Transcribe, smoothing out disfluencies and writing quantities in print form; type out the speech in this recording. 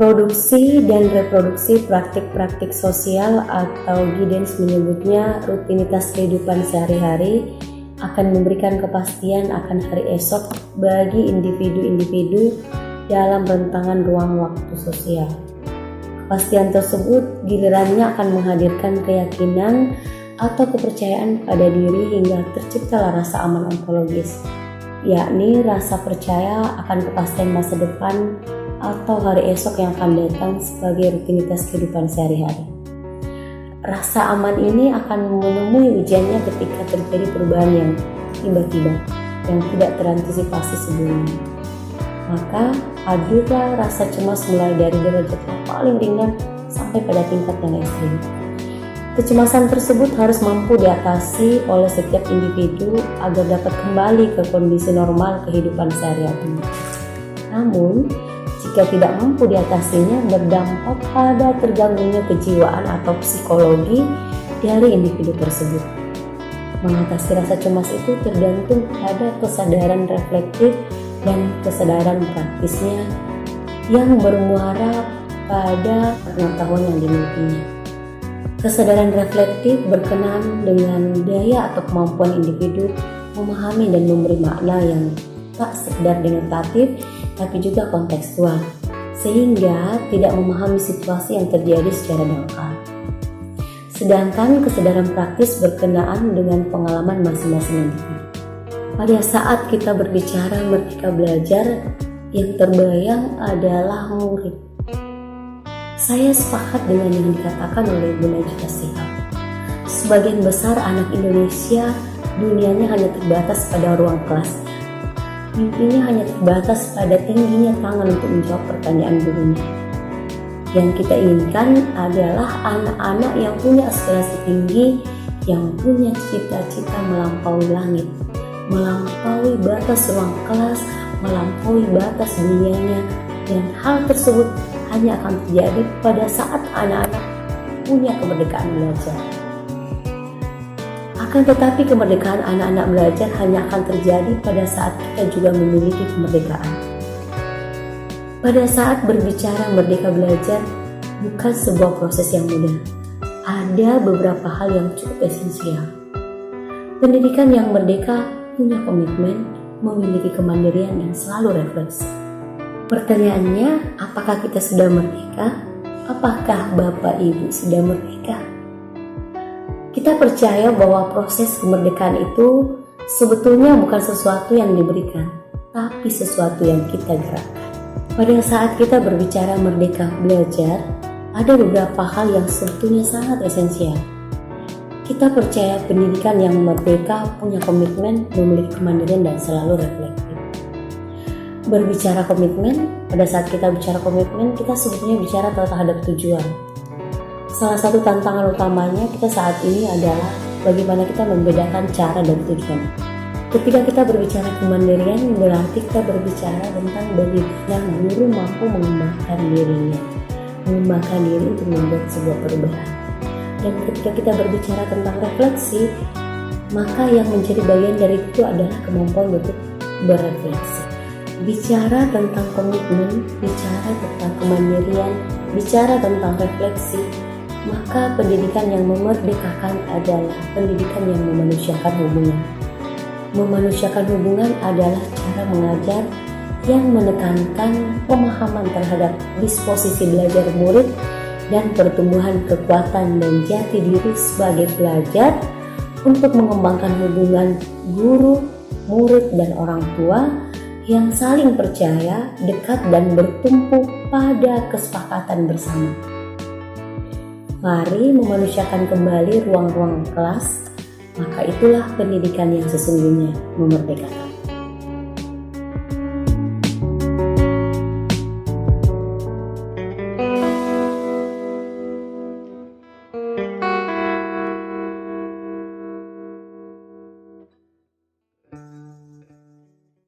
Produksi dan reproduksi praktik-praktik sosial atau Giddens menyebutnya rutinitas kehidupan sehari-hari akan memberikan kepastian akan hari esok bagi individu-individu dalam rentangan ruang waktu sosial. Kepastian tersebut gilirannya akan menghadirkan keyakinan atau kepercayaan pada diri hingga terciptalah rasa aman ontologis, yakni rasa percaya akan kepastian masa depan atau hari esok yang akan datang sebagai rutinitas kehidupan sehari-hari. Rasa aman ini akan menemui ujiannya ketika terjadi perubahan yang tiba-tiba, yang tidak terantisipasi sebelumnya. Maka hadirlah rasa cemas mulai dari derajat yang paling ringan sampai pada tingkat yang ekstrim. Kecemasan tersebut harus mampu diatasi oleh setiap individu agar dapat kembali ke kondisi normal kehidupan sehari-hari. Namun, jika tidak mampu diatasinya, berdampak pada terganggunya kejiwaan atau psikologi dari individu tersebut. Mengatasi rasa cemas itu tergantung pada kesadaran reflektif dan kesadaran praktisnya yang bermuara pada pengetahuan yang dimilikinya. Kesadaran reflektif berkenaan dengan daya atau kemampuan individu memahami dan memberi makna yang tak sekedar denotatif tapi juga kontekstual, sehingga tidak memahami situasi yang terjadi secara dangkal. Sedangkan kesadaran praktis berkenaan dengan pengalaman masing-masing individu. Pada saat kita berbicara merdeka belajar, yang terbayang adalah murid. Saya sepakat dengan yang dikatakan oleh Bu Najwa Shihab. Sebagian besar anak Indonesia dunianya hanya terbatas pada ruang kelas. Mimpinya hanya terbatas pada tingginya tangan untuk menjawab pertanyaan gurunya. Yang kita inginkan adalah anak-anak yang punya aspirasi tinggi, yang punya cita-cita melampaui langit, melampaui batas ruang kelas, melampaui batas dunianya, dan hal tersebut hanya akan terjadi pada saat anak-anak punya kemerdekaan belajar. Akan tetapi kemerdekaan anak-anak belajar hanya akan terjadi pada saat kita juga memiliki kemerdekaan. Pada saat berbicara merdeka belajar bukan sebuah proses yang mudah. Ada beberapa hal yang cukup esensial. Pendidikan yang merdeka punya komitmen, memiliki kemandirian dan selalu refleksi. Pertanyaannya, apakah kita sudah merdeka? Apakah Bapak Ibu sudah merdeka? Kita percaya bahwa proses kemerdekaan itu sebetulnya bukan sesuatu yang diberikan, tapi sesuatu yang kita gerakkan. Pada saat kita berbicara merdeka belajar, ada beberapa hal yang sebetulnya sangat esensial. Kita percaya pendidikan yang merdeka punya komitmen, memiliki kemandirian dan selalu reflektif. Berbicara komitmen, pada saat kita bicara komitmen, kita sebetulnya bicara terhadap tujuan. Salah satu tantangan utamanya kita saat ini adalah bagaimana kita membedakan cara dan tujuan. Ketika kita berbicara kemandirian, berarti kita berbicara tentang bagaimana guru mampu mengembangkan dirinya, mengembangkan diri untuk membuat sebuah perubahan. Dan ketika kita berbicara tentang refleksi, maka yang menjadi bagian dari itu adalah kemampuan untuk berefleksi. Bicara tentang komitmen, bicara tentang kemandirian, bicara tentang refleksi, maka pendidikan yang memerdekakan adalah pendidikan yang memanusiakan hubungan. Memanusiakan hubungan adalah cara mengajar yang menekankan pemahaman terhadap disposisi belajar murid dan pertumbuhan kekuatan dan jati diri sebagai pelajar untuk mengembangkan hubungan guru, murid, dan orang tua yang saling percaya, dekat, dan bertumpu pada kesepakatan bersama. Mari memanusiakan kembali ruang-ruang kelas, maka itulah pendidikan yang sesungguhnya memerdekakan.